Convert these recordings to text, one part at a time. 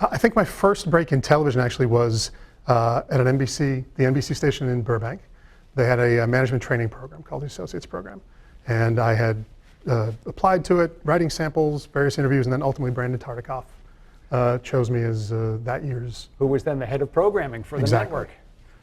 I think my first break in television actually was at an NBC, the NBC station in Burbank. They had a management training program called the Associates Program. And I had applied to it, writing samples, various interviews, and then ultimately Brandon Tartikoff chose me as that year's. Who was then the head of programming for the Exactly. network.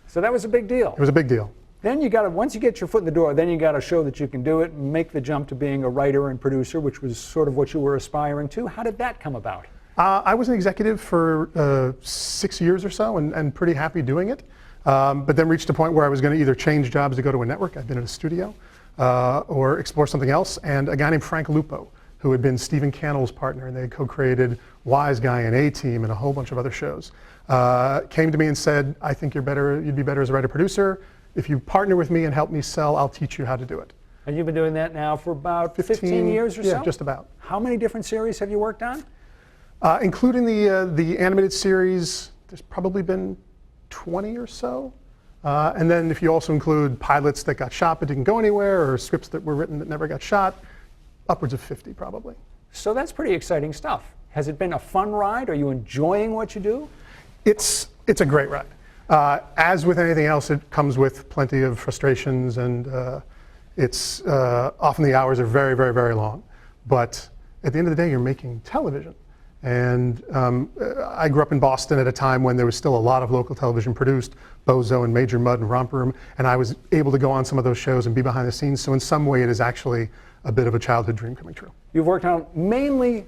So that was a big deal. It was a big deal. Then you got to, once you get your foot in the door, then you got to show that you can do it and make the jump to being a writer and producer, which was sort of what you were aspiring to. How did that come about? I was an executive for 6 years or so and pretty happy doing it. But then reached a point where I was going to either change jobs to go to a network, I'd been in a studio, or explore something else. And a guy named Frank Lupo, who had been Stephen Cannell's partner, and they had co-created Wise Guy and A-Team and a whole bunch of other shows, came to me and said, I think you'd be better as a writer-producer. If you partner with me and help me sell, I'll teach you how to do it. And you've been doing that now for about 15 years or so? Yeah, just about. How many different series have you worked on? Including the animated series, there's probably been 20 or so. And then if you also include pilots that got shot but didn't go anywhere, or scripts that were written that never got shot, upwards of 50 probably. So that's pretty exciting stuff. Has it been a fun ride? Are you enjoying what you do? It's a great ride. As with anything else, it comes with plenty of frustrations, and often the hours are very, very, very long. But at the end of the day, you're making television. And I grew up in Boston at a time when there was still a lot of local television produced, Bozo and Major Mud and Romper Room, and I was able to go on some of those shows and be behind the scenes. So in some way, it is actually a bit of a childhood dream coming true. You've worked on mainly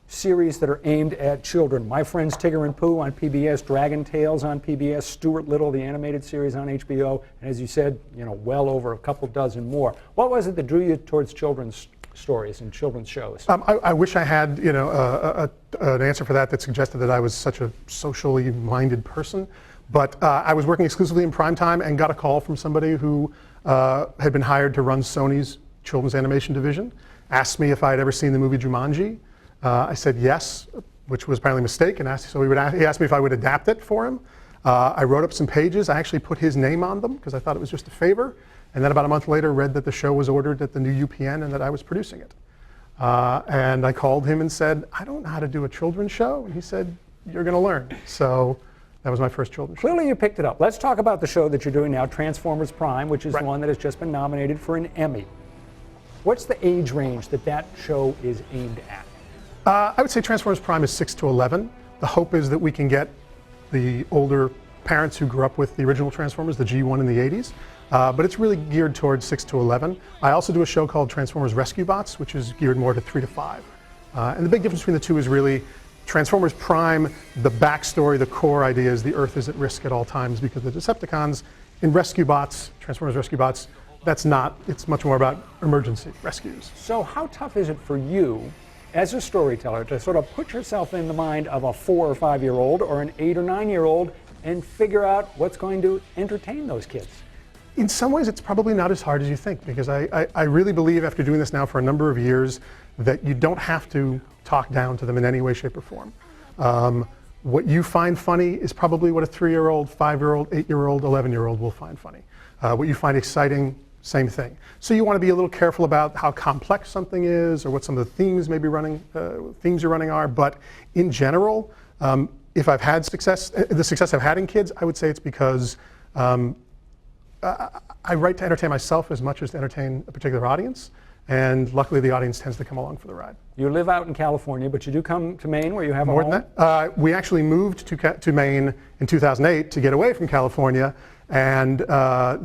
series that are aimed at children. My Friends Tigger and Pooh on PBS, Dragon Tales on PBS, Stuart Little, the animated series on HBO, and as you said, well over a couple dozen more. What was it that drew you towards children's stories and children's shows? I wish I had, an answer for that suggested that I was such a socially minded person. But I was working exclusively in primetime and got a call from somebody who had been hired to run Sony's children's animation division, asked me if I had ever seen the movie Jumanji. I said yes, which was apparently a mistake, and he asked me if I would adapt it for him. I wrote up some pages. I actually put his name on them because I thought it was just a favor. And then about a month later, read that the show was ordered at the new UPN and that I was producing it. And I called him and said, I don't know how to do a children's show. And he said, you're going to learn. So that was my first children's show. Clearly you picked it up. Let's talk about the show that you're doing now, Transformers Prime, which is the one that has just been nominated for an Emmy. What's the age range that show is aimed at? I would say Transformers Prime is 6 to 11. The hope is that we can get the older parents who grew up with the original Transformers, the G1 in the 80s. But it's really geared towards 6 to 11. I also do a show called Transformers Rescue Bots, which is geared more to 3 to 5. And the big difference between the two is really Transformers Prime, the backstory, the core idea is the Earth is at risk at all times because of the Decepticons. In Rescue Bots, Transformers Rescue Bots, that's not, it's much more about emergency rescues. So how tough is it for you as a storyteller to sort of put yourself in the mind of a 4 or 5-year-old or an 8 or 9-year-old and figure out what's going to entertain those kids? In some ways, it's probably not as hard as you think, because I really believe, after doing this now for a number of years, that you don't have to talk down to them in any way, shape, or form. What you find funny is probably what a 3-year-old, 5-year-old, 8-year-old, 11-year-old will find funny. What you find exciting, same thing. So you want to be a little careful about how complex something is, or what some of the themes may be running, themes you're running are. But in general, if I've had success, the success I've had in kids, I would say it's because I write to entertain myself as much as to entertain a particular audience, and luckily the audience tends to come along for the ride. You live out in California, but you do come to Maine where you have More a home? than that. We actually moved to Maine in 2008 to get away from California, and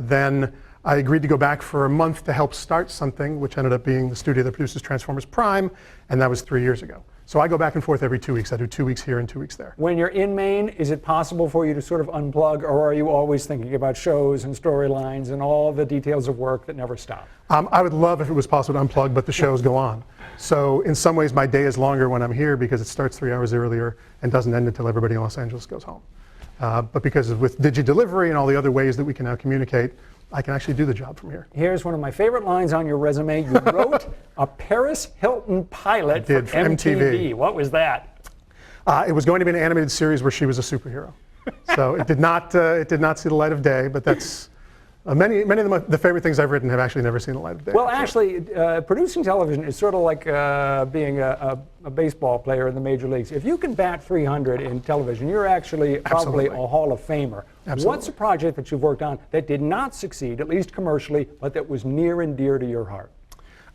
then I agreed to go back for a month to help start something, which ended up being the studio that produces Transformers Prime, and that was 3 years ago. So I go back and forth every 2 weeks. I do 2 weeks here and 2 weeks there. When you're in Maine, is it possible for you to sort of unplug, or are you always thinking about shows and storylines and all the details of work that never stop? I would love if it was possible to unplug, but the shows go on. So in some ways, my day is longer when I'm here because it starts 3 hours earlier and doesn't end until everybody in Los Angeles goes home. But because with digi-delivery and all the other ways that we can now communicate, I can actually do the job from here. Here's one of my favorite lines on your resume. You wrote a Paris Hilton pilot for MTV. What was that? It was going to be an animated series where she was a superhero. So it did not see the light of day, but that's Many of the favorite things I've written have actually never seen the light of day. Well, actually, producing television is sort of like being a baseball player in the major leagues. If you can bat 300 in television, you're actually probably Absolutely. a Hall of Famer. Absolutely. What's a project that you've worked on that did not succeed, at least commercially, but that was near and dear to your heart?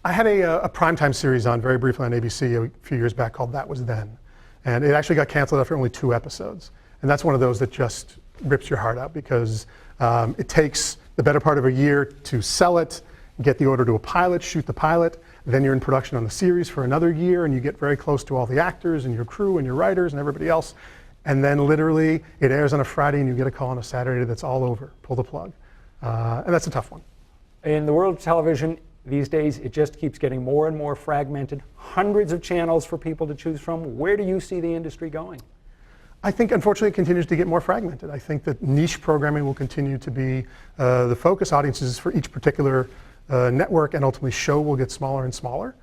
I had a primetime series on very briefly on ABC a few years back called That Was Then. And it actually got canceled after only 2 episodes. And that's one of those that just rips your heart out because it takes the better part of a year to sell it, get the order to a pilot, shoot the pilot, then you're in production on the series for another year and you get very close to all the actors and your crew and your writers and everybody else. And then literally it airs on a Friday and you get a call on a Saturday that's all over, pull the plug. And that's a tough one. In the world of television these days, it just keeps getting more and more fragmented, hundreds of channels for people to choose from. Where do you see the industry going? I think, unfortunately, it continues to get more fragmented. I think that niche programming will continue to be the focus. Audiences for each particular network and ultimately show will get smaller and smaller,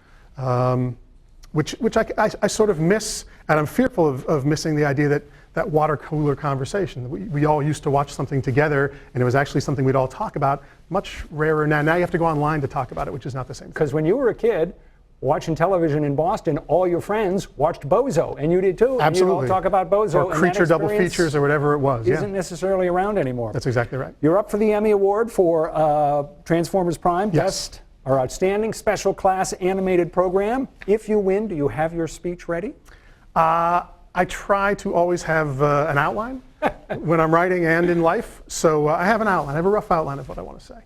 which I sort of miss, and I'm fearful of missing the idea that water cooler conversation. We all used to watch something together, and it was actually something we'd all talk about. Much rarer now. Now you have to go online to talk about it, which is not the same thing. Because when you were a kid, watching television in Boston, all your friends watched Bozo, and you did too. Absolutely. And you'd all talk about Bozo. Or Creature double features or whatever it was. Isn't necessarily around anymore. That's exactly right. You're up for the Emmy Award for Transformers Prime. Yes. Best or Outstanding Special Class Animated Program. If you win, do you have your speech ready? I try to always have an outline when I'm writing and in life. So I have an outline. I have a rough outline of what I want to say.